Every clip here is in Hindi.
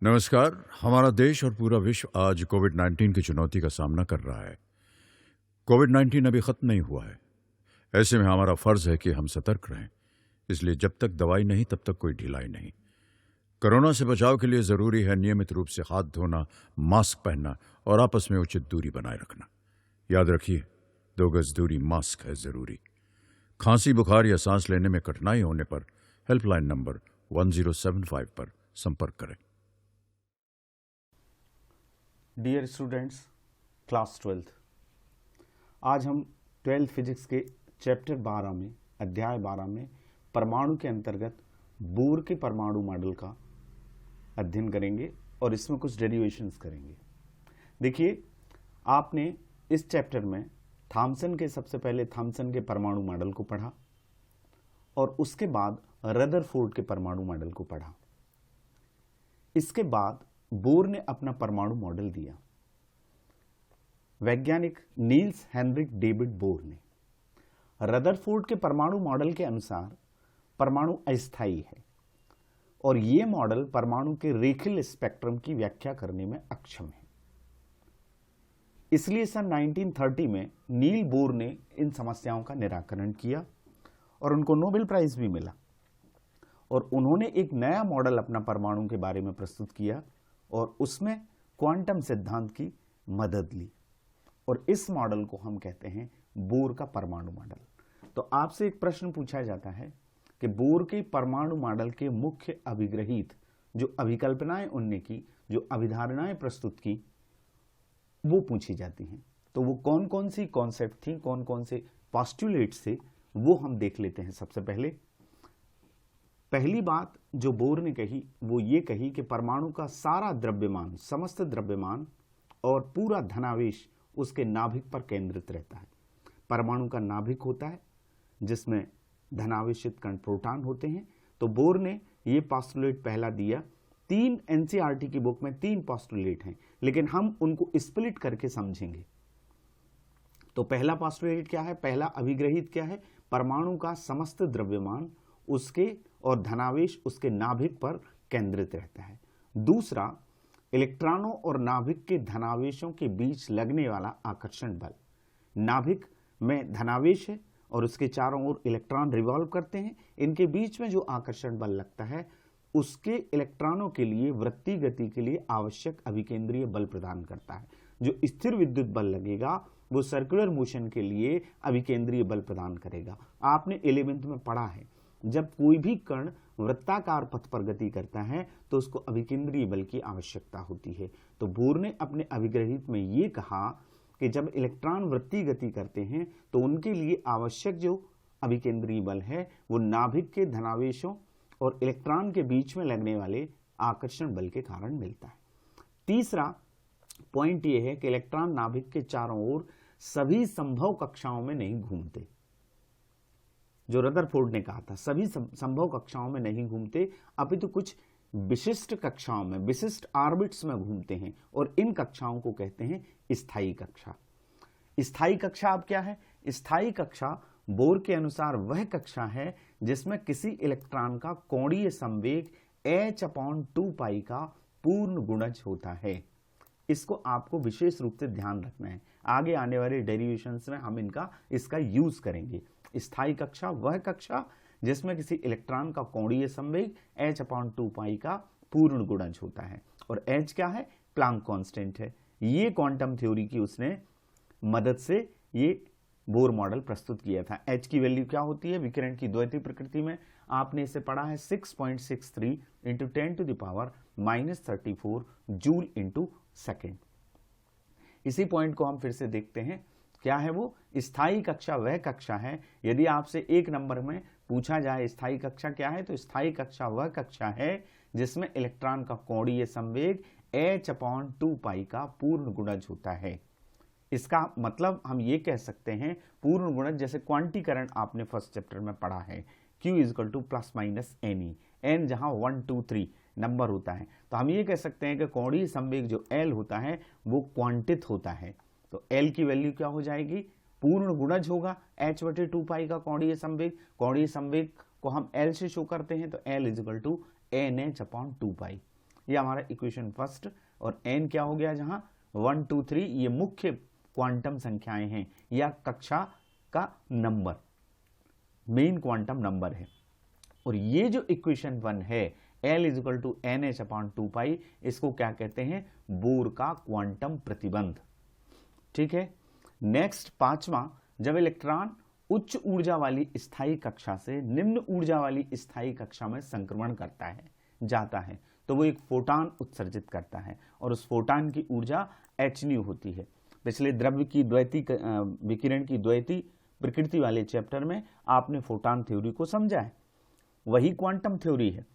नमस्कार। हमारा देश और पूरा विश्व आज कोविड-19 की चुनौती का सामना कर रहा है। कोविड-19 अभी खत्म नहीं हुआ है। ऐसे में हमारा फर्ज है कि हम सतर्क रहें। इसलिए जब तक दवाई नहीं तब तक कोई ढिलाई नहीं। कोरोना से बचाव के लिए जरूरी है नियमित रूप से हाथ धोना, मास्क पहनना और आपस में उचित दूरी बनाए रखना। याद रखिए, 2 गज दूरी, मास्क है जरूरी। खांसी, बुखार या सांस लेने में कठिनाई होने पर हेल्पलाइन नंबर 1075 पर संपर्क करें। डियर स्टूडेंट्स, क्लास 12th, आज हम 12th फिजिक्स के चैप्टर 12 में, अध्याय 12 में परमाणु के अंतर्गत बोर के परमाणु मॉडल का अध्ययन करेंगे और इसमें कुछ डेरिवेशंस करेंगे। देखिए, आपने इस चैप्टर में सबसे पहले थॉमसन के परमाणु मॉडल को पढ़ा और उसके बाद रदरफोर्ड के परमाणु मॉडल को पढ़ा। इसके बाद बोर ने अपना परमाणु मॉडल दिया। वैज्ञानिक नील्स हेनरिक डेविड बोर ने रदरफोर्ड के परमाणु मॉडल के अनुसार परमाणु अस्थायी है और यह मॉडल परमाणु के रेखीय स्पेक्ट्रम की व्याख्या करने में अक्षम है। इसलिए सन 1930 में नील बोर ने इन समस्याओं का निराकरण किया और उनको नोबेल प्राइज भी मिला और उन्होंने एक नया मॉडल अपना परमाणु के बारे में प्रस्तुत किया और उसमें क्वांटम सिद्धांत की मदद ली और इस मॉडल को हम कहते हैं बोर का परमाणु मॉडल। तो आपसे एक प्रश्न पूछा जाता है कि बोर के परमाणु मॉडल के मुख्य अभिग्रहित जो अभिकल्पनाएं उनने की, जो अभिधारणाएं प्रस्तुत की, वो पूछी जाती हैं। तो वो कौन कौन सी कॉन्सेप्ट थी, कौन कौन से पोस्टुलेट्स थे, वो हम देख लेते हैं। सबसे पहली बात जो बोर ने कही वो ये कही कि परमाणु का सारा द्रव्यमान, समस्त द्रव्यमान और पूरा धनावेश उसके नाभिक पर केंद्रित रहता है। परमाणु का नाभिक होता है जिसमें धनावेशित कण प्रोटॉन होते हैं। तो बोर ने ये पोस्टुलेट पहला दिया। 3 एनसीईआरटी की बुक में 3 पोस्टुलेट हैं, लेकिन हम उनको स्प्लिट करके समझेंगे। तो पहला पोस्टुलेट क्या है, पहला अभिग्रहित क्या है? परमाणु का समस्त द्रव्यमान उसके और धनावेश उसके नाभिक पर केंद्रित रहता है। दूसरा, इलेक्ट्रॉनों और नाभिक के धनावेशों के बीच लगने वाला आकर्षण बल। नाभिक में धनावेश है और उसके चारों ओर इलेक्ट्रॉन रिवॉल्व करते हैं। इनके बीच में जो आकर्षण बल लगता है उसके इलेक्ट्रॉनों के लिए वृत्तीय गति के लिए आवश्यक अभिकेंद्रीय बल प्रदान करता है। जो स्थिर विद्युत बल लगेगा वो सर्कुलर मोशन के लिए अभिकेंद्रीय बल प्रदान करेगा। आपने 11th में पढ़ा है, जब कोई भी कण वृत्ताकार पथ पर गति करता है तो उसको अभिकेंद्रीय बल की आवश्यकता होती है। तो बोर ने अपने अभिग्रहित में ये कहा कि जब इलेक्ट्रॉन वृत्तीय गति करते हैं तो उनके लिए आवश्यक जो अभिकेंद्रीय बल है वो नाभिक के धनावेशों और इलेक्ट्रॉन के बीच में लगने वाले आकर्षण बल के कारण मिलता है। तीसरा पॉइंट ये है कि इलेक्ट्रॉन नाभिक के चारों ओर सभी संभव कक्षाओं में नहीं घूमते। जो रदरफोर्ड ने कहा था, सभी संभव कक्षाओं में नहीं घूमते, अपितु कुछ विशिष्ट कक्षाओं में, विशिष्ट ऑर्बिट्स में घूमते हैं और इन कक्षाओं को कहते हैं स्थायी कक्षा। स्थायी कक्षा अब क्या है? स्थायी कक्षा बोर के अनुसार वह कक्षा है जिसमें किसी इलेक्ट्रॉन का कोणीय संवेग h/2π का पूर्ण गुणज होता है। इसको आपको विशेष रूप से ध्यान रखना है। आगे आने वाले डेरिवेशंस में हम इसका यूज करेंगे। स्थायी कक्षा वह कक्षा जिसमें किसी इलेक्ट्रॉन का कोणीय संवेग h/2π का पूर्ण गुणज होता है और h क्या है? प्लांक कांस्टेंट है। ये क्वांटम थ्योरी की उसने मदद से ये बोर मॉडल प्रस्तुत किया था। h की वैल्यू क्या होती है? विकिरण की द्वैतीय प्रकृति में आपने इसे पढ़ा है 6.63 × 10⁻34 जूल × सेकेंड। इसी पॉइंट को हम फिर से देखते हैं। क्या है वो? स्थायी कक्षा वह कक्षा है, यदि आपसे 1 नंबर में पूछा जाए स्थायी कक्षा क्या है, तो स्थायी कक्षा वह कक्षा है जिसमें इलेक्ट्रॉन का कोणीय संवेग h/2π का पूर्ण गुणज होता है। इसका मतलब हम ये कह सकते हैं, पूर्ण गुणज जैसे क्वांटीकरण आपने फर्स्ट चैप्टर में पढ़ा है, Q ± NE, n जहां 1 2 3 नंबर होता है, तो हम ये कह सकते हैं कि कोणीय संवेग जो L होता है वो क्वांटित होता है। तो L की वैल्यू क्या हो जाएगी? पूर्ण गुणज होगा h/2π का कोणीय संवेग। कोणीय संवेग को हम L से शो करते हैं, तो L = NH/2π। ये हमारा इक्वेशन फर्स्ट, और n क्या हो गया, जहां 1 2 3 ये मुख्य क्वांटम संख्याएं हैं या कक्षा का नंबर, मेन क्वांटम नंबर है। और ये जो इक्वेशन 1 है L is equal to NH/2π, इसको क्या कहते हैं, बोर का क्वांटम प्रतिबंध। ठीक है। नेक्स्ट पांचवा, जब इलेक्ट्रॉन उच्च ऊर्जा वाली स्थायी कक्षा से निम्न ऊर्जा वाली स्थायी कक्षा में संक्रमण करता है, जाता है, तो वो एक फोटान उत्सर्जित करता है और उस फोटान की ऊर्जा hν होती है। पिछले द्रव्य की द्वैती विकिरण की द्वैती प्रकृति वाले चैप्टर में आपने फोटान थ्योरी को समझा है, वही क्वांटम थ्योरी है।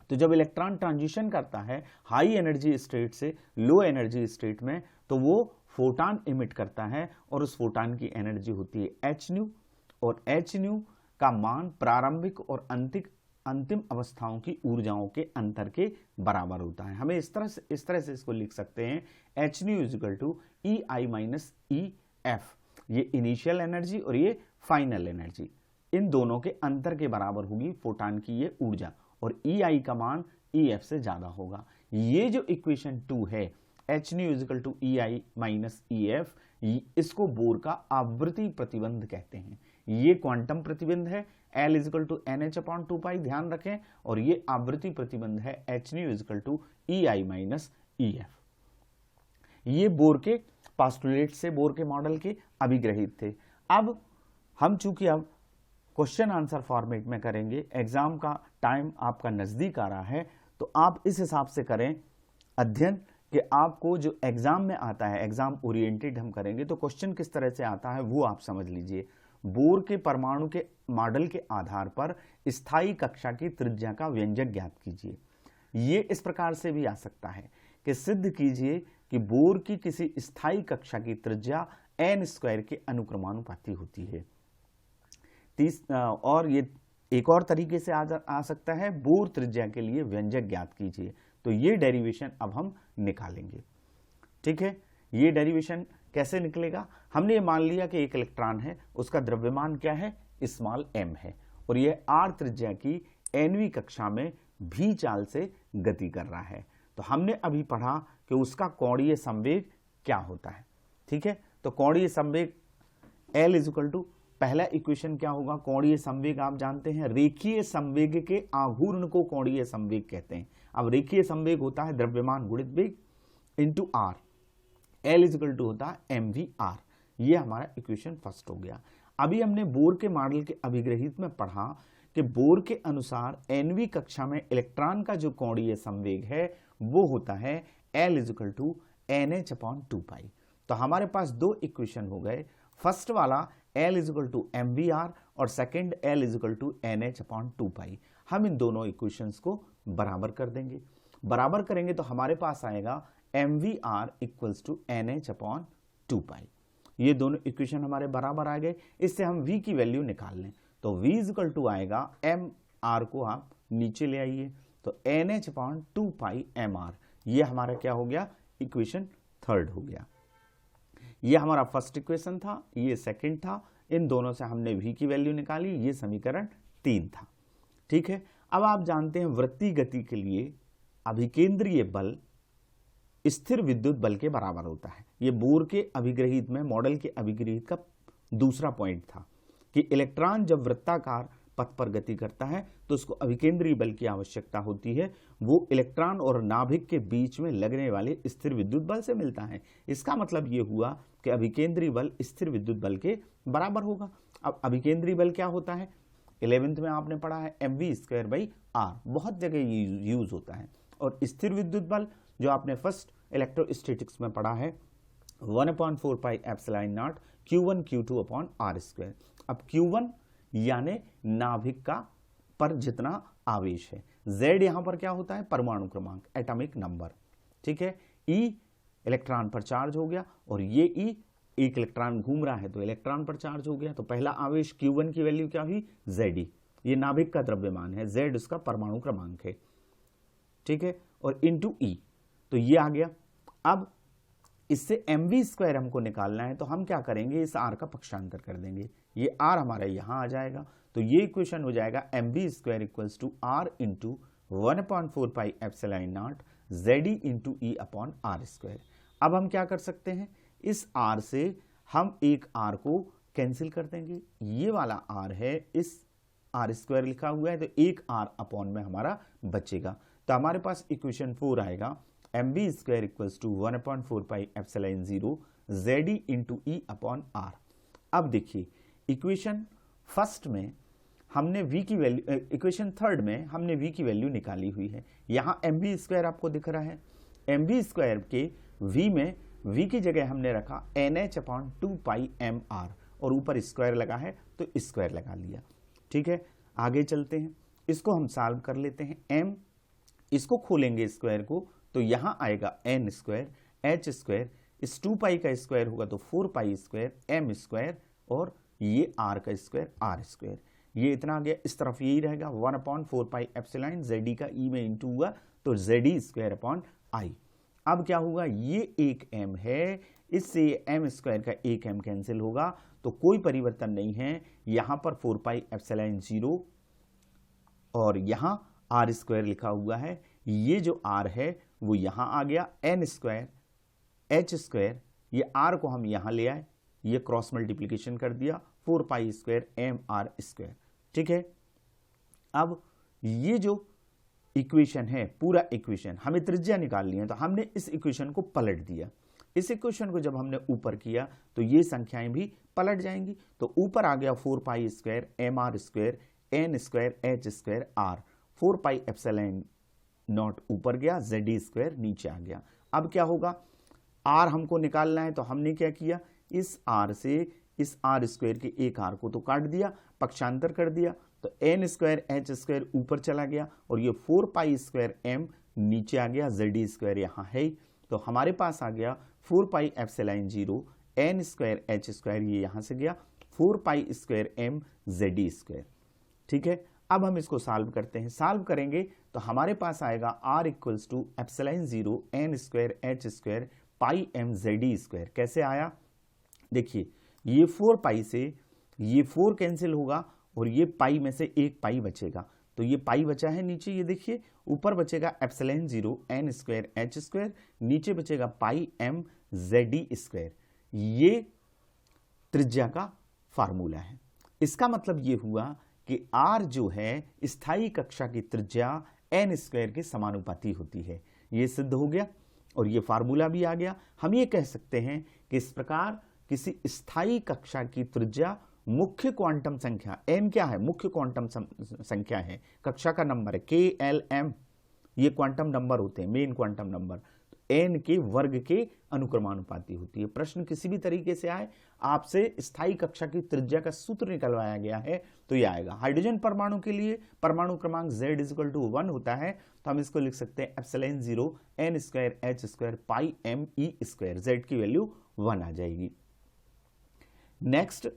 तो जब इलेक्ट्रॉन ट्रांजिशन करता है हाई एनर्जी स्टेट से लो एनर्जी स्टेट में, तो वो फोटान इमिट करता है और उस फोटान की एनर्जी होती है hν, और hν का मान प्रारंभिक और अंतिम अवस्थाओं की ऊर्जाओं के अंतर के बराबर होता है। हमें इस तरह से इसको लिख सकते हैं, hν is equal to EI minus EF, ये इनिशियल एनर्जी और ये फाइनल एनर्जी, इन दोनों के अंतर के बराबर होगी फोटान की ये ऊर्जा, और EI का मान EF से ज्यादा होगा। ये जो इक्वेशन 2 है hν is equal to EI minus EF, इसको बोर का आवृत्ति प्रतिबंध कहते हैं। ये क्वांटम प्रतिबंध है, L is equal to NH/2π, ध्यान रखें, और ये आवृत्ति प्रतिबंध है hν is equal to EI minus EF। ये बोर के पास्टुलेट से, बोर के मॉडल के अभिग्रहित थे। अब हम चूंकि अब क्वेश्चन आंसर फॉर्मेट में करेंगे, एग्जाम का टाइम आपका नजदीक आ रहा है, तो आप इस हिसाब से करें अध्ययन कि आपको जो एग्जाम में आता है, एग्जाम ओरिएंटेड हम करेंगे, तो क्वेश्चन किस तरह से आता है वो आप समझ लीजिए। बोर के परमाणु के मॉडल के आधार पर स्थायी कक्षा की त्रिज्या का व्यंजक ज्ञात कीजिए। ये इस प्रकार से भी आ सकता है कि सिद्ध कीजिए कि बोर की किसी स्थायी कक्षा की त्रिज्या n² के अनुक्रमानुपाती होती है। और ये एक और तरीके से आ सकता है, बोर त्रिज्या के लिए व्यंजक ज्ञात कीजिए। तो ये डेरिवेशन अब हम निकालेंगे। ठीक है, ये डेरिवेशन कैसे निकलेगा, हमने ये मान लिया कि एक इलेक्ट्रॉन है, उसका द्रव्यमान क्या है, स्मॉल m है, और यह r त्रिज्या की nवीं कक्षा में v चाल से गति कर रहा है। तो हमने अभी पढ़ा कि उसका कोणीय संवेग क्या होता है। ठीक है, तो कोणीय संवेग L इज इक्वल टू, पहला इक्वेशन क्या होगा, कोणीय संवेग आप जानते हैं, रेखीय संवेग के आघूर्ण को कोणीय संवेग कहते हैं। अब रेखीय संवेग होता है द्रव्यमान गुणित वेग into r, L is equal to होता है mvr। ये हमारा इक्वेशन फर्स्ट हो गया। अभी हमने बोर के मॉडल के अभिग्रहित में पढ़ा कि बोर के अनुसार nवीं कक्षा में इलेक्ट्रॉन का जो कोणीय संवेग है वो होता है L is equal to NH/2π। तो हमारे पास दो इक्वेशन हो गए, फर्स्ट वाला L is equal to mvr और second L is equal to NH/2π। हम इन दोनों इक्वेशंस को बराबर कर देंगे। बराबर करेंगे तो हमारे पास आएगा mvr इक्वल्स टू NH/2π। ये दोनों इक्वेशन हमारे बराबर आ गए। इससे हम v की वैल्यू निकाल लें, तो v इज इक्वल टू आएगा mr को आप नीचे ले आइए, तो NH/2π mr। ये हमारा क्या हो गया, इक्वेशन थर्ड हो गया। ये हमारा फर्स्ट इक्वेशन था, ये सेकंड था, इन दोनों से हमने v की वैल्यू निकाली, ये समीकरण 3 था। ठीक है, अब आप जानते हैं वृत्तीय गति के लिए अभिकेंद्रीय बल स्थिर विद्युत बल के बराबर होता है। ये बोर के अभिग्रहित में, मॉडल के अभिग्रहित का दूसरा पॉइंट था कि इलेक्ट्रॉन जब वृत्ताकार पथ पर गति करता है तो उसको अभिकेंद्रीय बल की आवश्यकता होती है। वो इलेक्ट्रॉन और नाभिक के बीच में लगने वाले स्थिर विद्युत बल से मिलता है। इसका मतलब ये हुआ कि अभिकेंद्रीय बल स्थिर विद्युत बल के बराबर होगा। अब अभिकेंद्रीय बल क्या होता है, 11th में आपने पढ़ा है mv²/r, बहुत जगह यूज होता है। और स्थिर विद्युत बल जो आपने फर्स्ट इलेक्ट्रोस्टैटिक्स में पढ़ा है 1/4πε0 q1 q2/r²। अब q1 यानी नाभिक का पर जितना आवेश है, z यहां पर क्या होता है, परमाणु क्रमांक, एटॉमिक नंबर। ठीक है, e इलेक्ट्रॉन पर चार्ज हो गया, और ये e एक इलेक्ट्रॉन घूम रहा है तो इलेक्ट्रॉन पर चार्ज हो गया। तो पहला आवेश q1 की वैल्यू क्या हुई, Ze, ये नाभिक का द्रव्यमान है, z उसका परमाणु क्रमांक है। ठीक है, और इंटू e, तो ये आ गया। अब इससे mv² हमको निकालना है, तो हम क्या करेंगे, इस r का पक्षांतर कर देंगे, ये r हमारा यहां आ जाएगा। तो ये इक्वेशन हो जाएगा mv² equals to r into 1/4πε0 Z E into E upon R square. अब हम क्या कर सकते हैं, इस आर से हम एक आर को कैंसिल कर देंगे, ये वाला आर है, इस आर स्क्वायर लिखा हुआ है, तो एक आर अपॉन में हमारा बचेगा। तो हमारे पास इक्वेशन 4 आएगा, M V square equals to 1/4πε0 Z E into E upon R. अब देखिए इक्वेशन फर्स्ट में हमने v की वैल्यू, इक्वेशन थर्ड में हमने v की वैल्यू निकाली हुई है। यहाँ एम बी स्क्वायर आपको दिख रहा है, एम बी स्क्वायर के v में v की जगह हमने रखा NH/2πmr और ऊपर स्क्वायर लगा है तो स्क्वायर लगा लिया। ठीक है, आगे चलते हैं, इसको हम सॉल्व कर लेते हैं। m, इसको खोलेंगे स्क्वायर को तो यहाँ आएगा n स्क्वायर, h स्क्वायर, इस 2π का स्क्वायर होगा तो 4π स्क्वायर, m स्क्वायर और ये r का स्क्वायर r स्क्वायर, ये इतना आ गया। इस तरफ यही रहेगा 1/4πε जेड ई का ई में इंटू हुआ तो Z E square upon I. अब क्या होगा, ये एक m है, इससे m स्क्वायर का एक m कैंसिल होगा तो कोई परिवर्तन नहीं है। यहां पर 4πε0 और यहां r स्क्वायर लिखा हुआ है, ये जो r है वो यहां आ गया, n स्क्वायर h स्क्वायर, ये r को हम यहां ले आए, ये क्रॉस मल्टीप्लीकेशन कर दिया 4π स्क्वायर एम आर स्क्वायर। ठीक है, अब ये जो इक्वेशन है, पूरा इक्वेशन हमें त्रिज्या निकालनी है तो हमने इस इक्वेशन को पलट दिया। इस इक्वेशन को जब हमने ऊपर किया तो ये संख्याएं भी पलट जाएंगी, तो ऊपर आ गया 4π square M R square N square H square R, 4πε0 ऊपर गया, जेड ई स्क्वायर नीचे आ गया। अब क्या होगा, आर हमको निकालना है तो हमने क्या किया, इस आर से इस आर स्क्वायर के एक आर को तो काट दिया, पक्षांतर कर दिया, तो एन स्क्वायर एच स्क्वायर ऊपर चला गया और ये 4π स्क्वायर एम नीचे आ गया, जेड ई स्क्वायर यहाँ है, तो हमारे पास आ गया 4πε0 एन स्क्वायर एच स्क्वायर, ये यहाँ से गया 4π square M Z E square. ठीक है, अब हम इसको सॉल्व करते हैं, सॉल्व करेंगे तो हमारे पास आएगा r equals to ε0 N square H square pi M Z E square. कैसे आया, देखिए ये 4π से ये 4 कैंसिल होगा और ये पाई में से एक पाई बचेगा, तो ये पाई बचा है नीचे, ये देखिए ऊपर बचेगा ε0 एन स्क्वायर एच स्क्वायर, नीचे बचेगा पाई एम जेड ई स्क्वायर। ये त्रिज्या का फार्मूला है। इसका मतलब ये हुआ कि r जो है स्थायी कक्षा की त्रिज्या n स्क्वायर के समानुपाती होती है, ये सिद्ध हो गया और ये फार्मूला भी आ गया। हम ये कह सकते हैं कि इस प्रकार किसी स्थायी कक्षा की त्रिज्या मुख्य क्वांटम संख्या n क्या है, मुख्य क्वांटम संख्या है, कक्षा का नंबर है KLM, ये क्वांटम नंबर होते हैं, मेन क्वांटम नंबर, n के वर्ग के अनुक्रमानुपाती होती है। प्रश्न किसी भी तरीके से आए, आपसे स्थायी कक्षा की त्रिज्या का सूत्र निकलवाया गया है तो ये आएगा। हाइड्रोजन परमाणु के लिए परमाणु क्रमांक Z = 1 होता है, तो हम इसको लिख सकते हैं ε0 n square h square pi m e square, Z की वैल्यू 1 आ जाएगी। नेक्स्ट,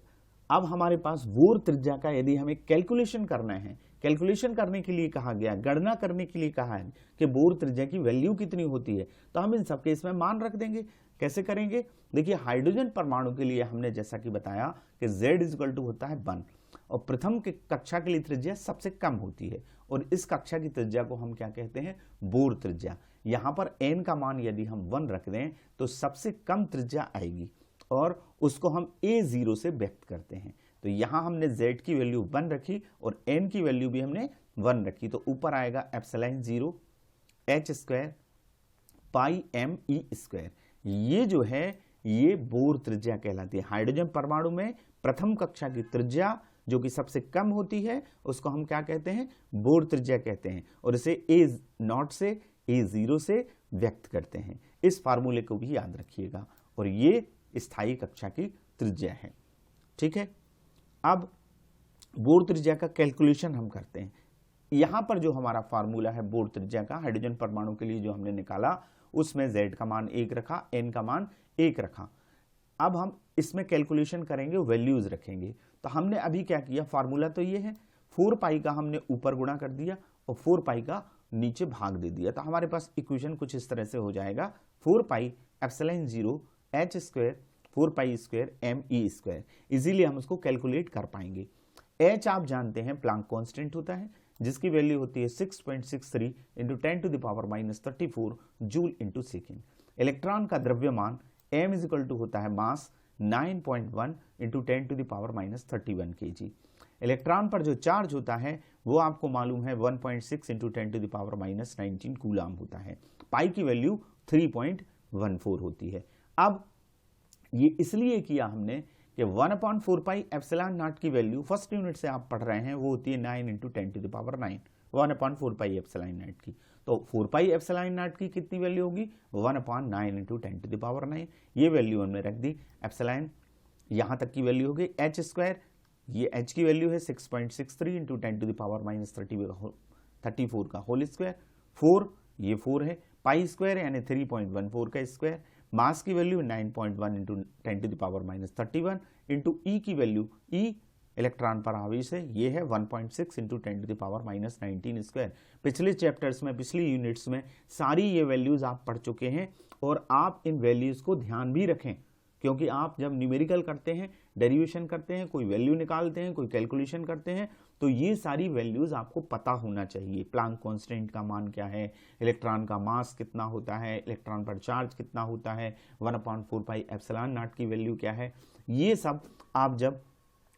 अब हमारे पास बोर त्रिज्या का यदि हमें कैलकुलेशन करना है, कैलकुलेशन करने के लिए कहा गया, गणना करने के लिए कहा है कि बोर त्रिज्या की वैल्यू कितनी होती है, तो हम इन सबके इसमें मान रख देंगे। कैसे करेंगे, देखिए हाइड्रोजन परमाणु के लिए हमने जैसा कि बताया कि Z होता है 1 और प्रथम के कक्षा के लिए त्रिज्या सबसे कम होती है और इस कक्षा की त्रिज्या को हम क्या कहते हैं, बोर त्रिज्या। यहाँ पर n का मान यदि हम 1 रख दें तो सबसे कम त्रिज्या आएगी और उसको हम A0 से व्यक्त करते हैं। तो यहाँ हमने Z की वैल्यू 1 रखी और n की वैल्यू भी हमने 1 रखी, तो ऊपर आएगा ε0 h square pi m e square. ये जो है ये बोर त्रिज्या कहलाती है। हाइड्रोजन परमाणु में प्रथम कक्षा की त्रिज्या जो कि सबसे कम होती है उसको हम क्या कहते हैं, बोर त्रिज्या कहते हैं और इसे A0 से A0 से व्यक्त करते हैं। इस फार्मूले को भी याद रखिएगा और ये स्थायी कक्षा की त्रिज्या है। ठीक है, अब बोर त्रिज्या का कैलकुलेशन हम करते हैं। यहां पर जो हमारा फार्मूला है बोर त्रिज्या का हाइड्रोजन परमाणु के लिए जो हमने निकाला, उसमें Z का मान 1 रखा, N का मान 1 रखा। अब हम इसमें कैलकुलेशन करेंगे, वैल्यूज रखेंगे। तो हमने अभी क्या किया, फार्मूला तो ये है, 4π का हमने ऊपर गुणा कर दिया और 4π का नीचे भाग दे दिया, तो हमारे पास इक्वेशन कुछ इस तरह से हो जाएगा 4π ε0 h square 4π square m e square. Easily हम उसको कैलकुलेट कर पाएंगे। h आप जानते हैं प्लांक कांस्टेंट होता है, जिसकी वैल्यू होती है 6.63 into 10⁻⁻34 joule into second. Electron का द्रव्यमान m इज इक्वल टू होता है मास 9.1 इंटू 10⁻31 kg। इलेक्ट्रॉन पर जो चार्ज होता है वो आपको मालूम है 1.6 इंटू 10⁻19 कूलाम होता है। पाई की वैल्यू 3.14 होती है। अब ये इसलिए किया हमने कि 1/4 पाई एप्सिलॉन नॉट की वैल्यू फर्स्ट यूनिट से आप पढ़ रहे हैं वो होती है 9 इंटू 10⁻9 1/4 पाई एप्सिलॉन नॉट की। तो 4 पाई एप्सिलॉन नॉट की कितनी वैल्यू होगी 1/9 इंटू 10⁻9। ये वैल्यू हमने रख दी। एप्सिलॉन यहां तक की वैल्यू होगी h स्क्वायर, ये h की वैल्यू है 6.63 इंटू 10⁻34 का होल स्क्वायर, 4 ये 4 है, पाई स्क्वायर यानी 3.14 का स्क्वायर, मास की वैल्यू 9.1 इंटू 10⁻31 इंटू ई की वैल्यू, ई इलेक्ट्रॉन पर आवेश है, ये है 1.6 इंटू 10⁻19 स्क्वायर। पिछले चैप्टर्स में, पिछली यूनिट्स में सारी ये वैल्यूज आप पढ़ चुके हैं और आप इन वैल्यूज को ध्यान भी रखें, क्योंकि आप जब न्यूमेरिकल करते हैं, डेरिवेशन करते हैं, कोई वैल्यू निकालते हैं, कोई कैलकुलेशन करते हैं, तो ये सारी वैल्यूज आपको पता होना चाहिए। प्लांक कांस्टेंट का मान क्या है, इलेक्ट्रॉन का मास कितना होता है, इलेक्ट्रॉन पर चार्ज कितना होता है, 1/4 पाई एप्सिलॉन नॉट की वैल्यू क्या है, ये सब आप जब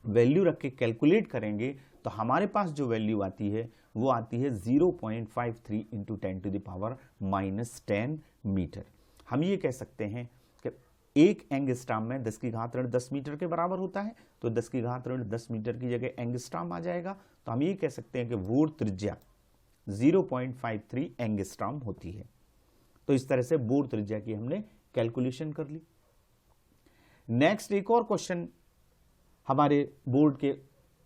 वैल्यू रख के कैलकुलेट करेंगे तो हमारे पास जो वैल्यू आती है वो आती है 0.53 इंटू 10⁻10 मीटर। हम ये कह सकते हैं कि एक एंगस्ट्रॉम में 10⁻10 मीटर के बराबर होता है, तो 10⁻10 मीटर की जगह एंगस्ट्रॉम आ जाएगा। तो हम ये कह सकते हैं कि बोर त्रिज्या 0.53 एंगस्ट्रॉम होती है। तो इस तरह से बोर त्रिज्या की हमने कैलकुलेशन कर ली। नेक्स्ट एक और क्वेश्चन हमारे बोर्ड के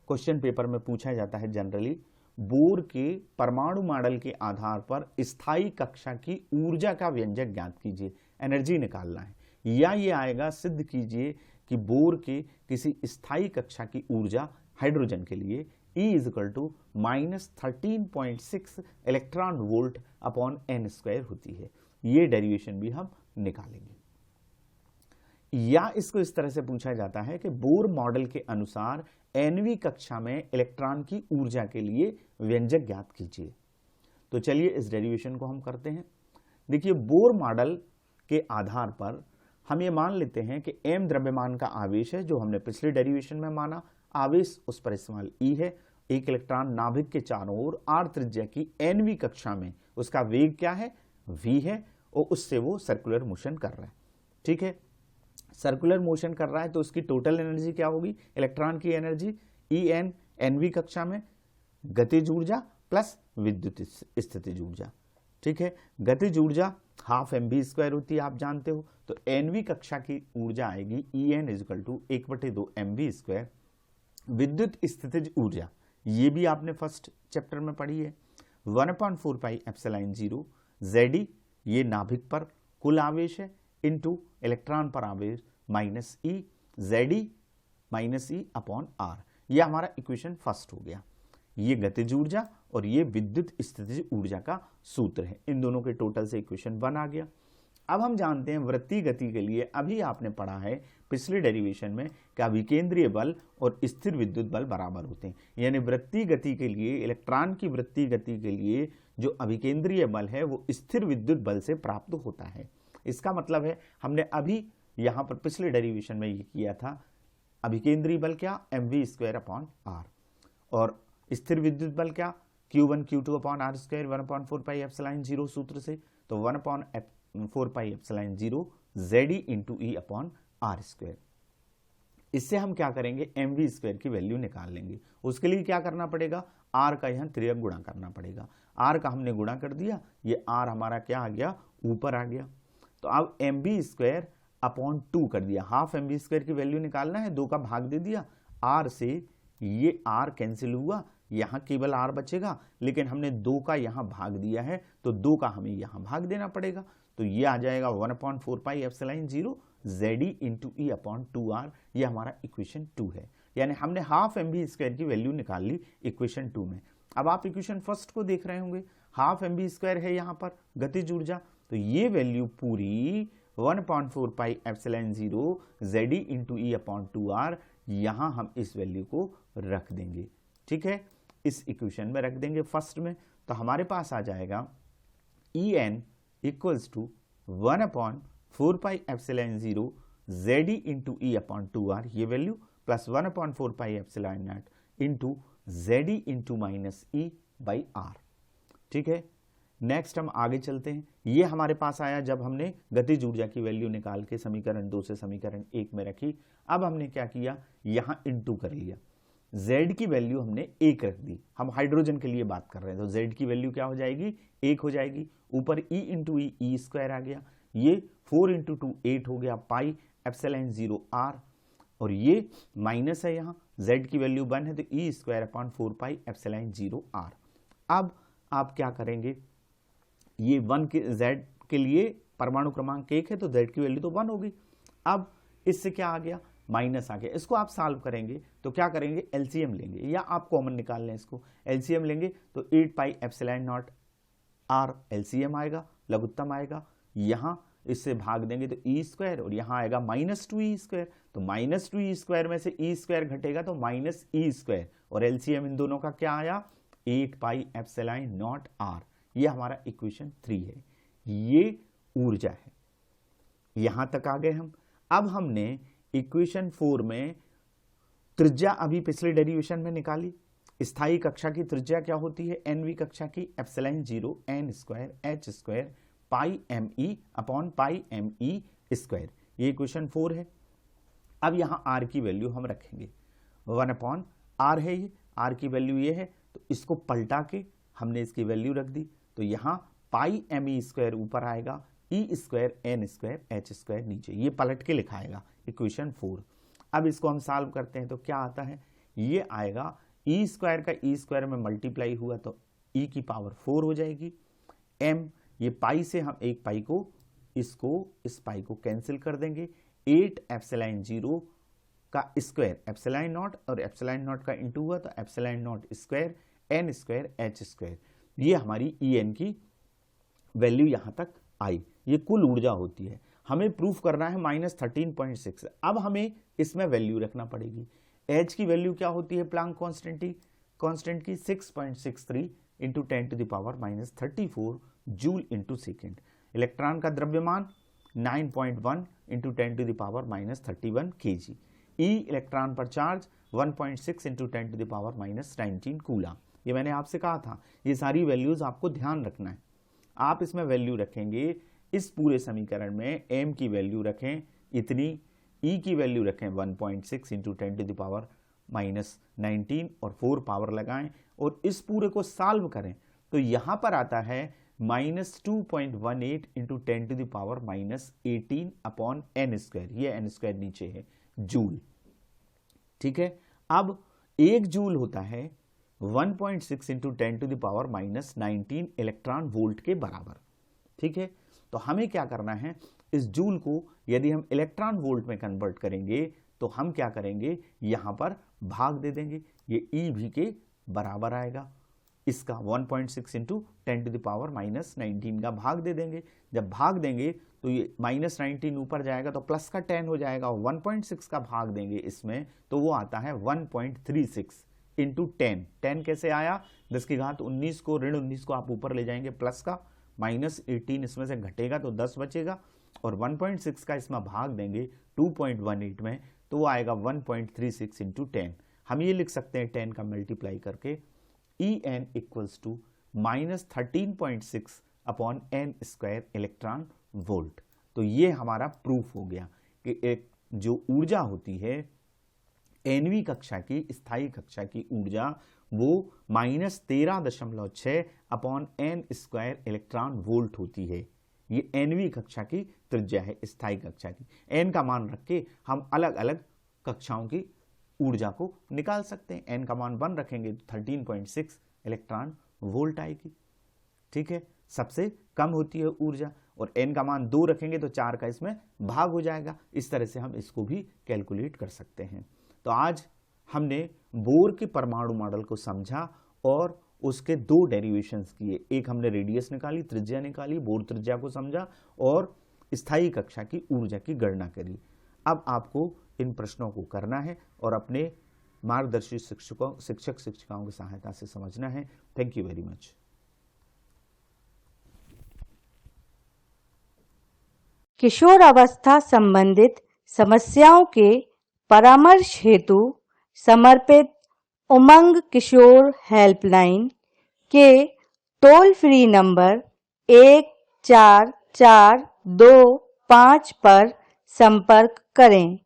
क्वेश्चन पेपर में पूछा जाता है जनरली, बोर के परमाणु मॉडल के आधार पर स्थायी कक्षा की ऊर्जा का व्यंजक ज्ञात कीजिए। एनर्जी निकालना है, या ये आएगा सिद्ध कीजिए कि बोर के किसी स्थायी कक्षा की ऊर्जा हाइड्रोजन के लिए E is equal to -13.6 electron volt upon n square होती है। ये डेरिवेशन भी हम निकालेंगे। या इसको इस तरह से पूछा जाता है कि बोर मॉडल के अनुसार nवीं कक्षा में इलेक्ट्रॉन की ऊर्जा के लिए व्यंजक ज्ञात कीजिए। तो चलिए इस डेरिवेशन को हम करते हैं। देखिए, बोर मॉडल के आधार पर हम ये मान लेते हैं कि m द्रव्यमान का आवेश है, जो हमने पिछले डेरिवेशन में माना। आवेश उस पर इस्तेमाल E है। एक इलेक्ट्रॉन नाभिक के चारों ओर r त्रिज्या की nवीं कक्षा में, उसका वेग क्या है v है, और उससे वो सर्कुलर मोशन कर रहा है। ठीक है, सर्कुलर मोशन कर रहा है तो उसकी टोटल एनर्जी क्या होगी, इलेक्ट्रॉन की एनर्जी En nवीं कक्षा में गतिज ऊर्जा प्लस विद्युत स्थितिज ऊर्जा। ठीक है, गतिज ऊर्जा हाफ mv² होती है, आप जानते हो। तो nवीं कक्षा की ऊर्जा आएगी En is equal to 1/2 mv²। विद्युत स्थितिज ऊर्जा ये भी आपने फर्स्ट चैप्टर में पढ़ी है, 1/4 पाई एप्सिलॉन 0 Zd, ये नाभिक पर कुल आवेश है, इंटू इलेक्ट्रॉन पर आवेश minus E, Zd minus E upon R। यह हमारा इक्वेशन फर्स्ट हो गया। ये गतिज ऊर्जा और ये विद्युत स्थितिज ऊर्जा का सूत्र है। इन दोनों के टोटल से इक्वेशन 1 आ गया। अब हम जानते हैं वृत्तीय गति के लिए, अभी आपने पढ़ा है पिछले डेरिवेशन में कि अभिकेंद्रीय बल और स्थिर विद्युत बल बराबर होते हैं। यानी वृत्तीय गति के लिए, इलेक्ट्रॉन की वृत्तीय गति के लिए जो अभिकेंद्रीय बल है वो स्थिर विद्युत बल से प्राप्त होता है। इसका मतलब है हमने अभी यहां पर पिछले डेरिवेशन में ये किया था, अभिकेंद्रीय बल क्या mv² अपॉन r, और स्थिर विद्युत बल क्या q1 q2 अपॉन r² 1/4 पाई एप्सिलॉन 0 सूत्र से। तो 1/4 पाई epsilon 0 Zd into E upon r²। इससे हम क्या करेंगे, mv² की वैल्यू निकाल लेंगे। उसके लिए क्या करना पड़ेगा, r का यहाँ त्रियक गुणा करना पड़ेगा। r का हमने गुणा कर दिया, ये r हमारा क्या आ गया, ऊपर आ गया। तो अब mv² अपॉन 2 कर दिया, हाफ mv² की वैल्यू निकालना है, 2 का भाग दे दिया। r से ये r कैंसिल हुआ, यहाँ केवल r बचेगा, लेकिन हमने 2 का यहाँ भाग दिया है तो 2 का हमें यहाँ भाग देना पड़ेगा। तो ये आ जाएगा 1/4 पाई epsilon 0 Zd into E upon 2r। ये हमारा इक्वेशन 2 है। यानी हमने हाफ mv² की वैल्यू निकाल ली इक्वेशन 2 में। अब आप इक्वेशन फर्स्ट को देख रहे होंगे, हाफ mv² है यहाँ पर गतिज ऊर्जा, तो ये वैल्यू पूरी 1/4 पाई epsilon 0 Zd into E upon 2r, यहाँ हम इस वैल्यू को रख देंगे। ठीक है, इस इक्वेशन में रख देंगे फर्स्ट में, तो हमारे पास आ जाएगा En equals to 1/4πε0 Ze into E upon 2r, ये value, plus 1/4πε0 into Ze into minus E by R. ठीक है, नेक्स्ट हम आगे चलते हैं। ये हमारे पास आया जब हमने गतिज ऊर्जा की वैल्यू निकाल के समीकरण 2 से समीकरण 1 में रखी। अब हमने क्या किया, यहां इंटू कर लिया, Z की वैल्यू हमने 1 रख दी। हम हाइड्रोजन के लिए बात कर रहे हैं, तो Z की वैल्यू क्या हो जाएगी, 1 हो जाएगी। ऊपर E इंटू ई स्क्वायर आ गया, ये 4 इंटू 2 8 हो गया, पाई एप्सिलॉन 0 r, और ये माइनस है, यहाँ Z की वैल्यू 1 है तो E square upon 4 pi epsilon 0 r। अब आप क्या करेंगे, ये 1 के Z के लिए परमाणु क्रमांक 1 है तो Z की वैल्यू तो 1 होगी। अब इससे क्या आ गया, माइनस आ गया। इसको आप सॉल्व करेंगे तो क्या करेंगे, एलसीएम लेंगे, या आप कॉमन निकाल लें, इसको एलसीएम लेंगे तो 8 pi epsilon nought R LCM आएगा, लघुत्तम आएगा। यहां इससे भाग देंगे तो ई स्क्वायर, और यहां आएगा -2e², तो -2e² में से ई स्क्वायर घटेगा तो -e², और एलसीएम इन दोनों का क्या आया, 8 पाई एप्सिलॉन नॉट आर। ये हमारा इक्वेशन 3 है, ये ऊर्जा है। यहां तक आ गए हम। अब हमने इक्वेशन 4 में त्रिज्या अभी पिछले डेरिवेशन में निकाली। स्थायी कक्षा की त्रिज्या क्या होती है, एनवी कक्षा की, एप्सिलॉन 0 n² h² पाई me अपॉन पाई me²। ये इक्वेशन 4 है। अब यहां r की वैल्यू हम रखेंगे, 1/r है, ये r की वैल्यू ये है, तो इसको पलटा के हमने इसकी वैल्यू रख दी, तो यहां पाई me² ऊपर आएगा, e² n² h² नीचे, ये पलट के लिखाएगा इक्वेशन 4। अब इसको हम सॉल्व करते हैं तो क्या आता है, ये आएगा e² का e² में मल्टीप्लाई हुआ तो e की पावर 4 हो जाएगी, m, ये पाई से हम एक पाई को, इसको इस पाई को कैंसिल कर देंगे, 8 एप्सिलॉन 0 का स्क्वायर एप्सिलॉन नॉट, और एप्सिलॉन नॉट का इंटू हुआ तो epsilon not square n² h²। ये हमारी En की वैल्यू यहां तक आई। ये कुल ऊर्जा होती है। हमें प्रूफ करना है -13.6। अब हमें इसमें वैल्यू रखना पड़ेगी। H की वैल्यू क्या होती है, प्लांक कांस्टेंट की 6.63 into 10⁻34 joule into second. Electron का द्रव्यमान 9.1 इंटू 10⁻31 kg। E इलेक्ट्रॉन पर चार्ज 1.6 इंटू 10⁻19 कूलम। ये मैंने आपसे कहा था, ये सारी वैल्यूज आपको ध्यान रखना है। आप इसमें वैल्यू रखेंगे, इस पूरे समीकरण में m की वैल्यू रखें इतनी, E की वैल्यू रखें 1.6 इंटू 10⁻19 और 4 पावर लगाएं, और इस पूरे को सॉल्व करें तो यहां पर आता है -2.18 इंटू 10⁻18 अपॉन n², ये n² नीचे है, जूल। ठीक है, अब 1 जूल होता है 1.6 इंटू 10⁻19 इलेक्ट्रॉन वोल्ट के बराबर। ठीक है, तो हमें क्या करना है, इस जूल को यदि हम इलेक्ट्रॉन वोल्ट में कन्वर्ट करेंगे तो हम क्या करेंगे, यहां पर भाग दे देंगे, ये EV के बराबर आएगा, इसका 1.6 इंटू 10⁻19 का भाग दे देंगे। जब भाग देंगे तो ये -19 ऊपर जाएगा तो प्लस का 10 हो जाएगा, और 1.6 का भाग देंगे इसमें तो वो आता है 1.36 इंटू 10 कैसे आया, 10 की घात 19 को, ऋण 19 को आप ऊपर ले जाएंगे, प्लस का -18 इसमें से घटेगा तो 10 बचेगा, और 1.6 का इसमें भाग देंगे 2.18 में तो वो आएगा 1.36 इंटू 10। हम ये लिख सकते हैं 10 का मल्टीप्लाई करके, En equals to -13.6 upon n² electron volt. तो ये हमारा प्रूफ हो गया कि एक जो ऊर्जा होती है एनवी कक्षा की, स्थायी कक्षा की ऊर्जा, वो -13.6 अपॉन n² इलेक्ट्रॉन वोल्ट होती है। ये एनवी कक्षा की त्रिज्या है, स्थायी कक्षा की। एन का मान रख के हम अलग अलग कक्षाओं की ऊर्जा को निकाल सकते हैं। एन का मान 1 रखेंगे तो 13.6 इलेक्ट्रॉन वोल्ट आएगी। ठीक है, सबसे कम होती है ऊर्जा, और एन का मान 2 रखेंगे तो 4 का इसमें भाग हो जाएगा। इस तरह से हम इसको भी कैलकुलेट कर सकते हैं। तो आज हमने बोर के परमाणु मॉडल को समझा और उसके 2 डेरिवेशंस किए। एक हमने रेडियस निकाली, त्रिज्या निकाली, बोर त्रिज्या को समझा, और स्थायी कक्षा की ऊर्जा की गणना करी। अब आपको इन प्रश्नों को करना है और अपने मार्गदर्शी शिक्षक शिक्षिकाओं की सहायता से समझना है। Thank you very much. किशोरावस्था संबंधित समस्याओं के परामर्श हेतु समर्पित उमंग किशोर हेल्पलाइन के टोल फ्री नंबर 144225 पर संपर्क करें।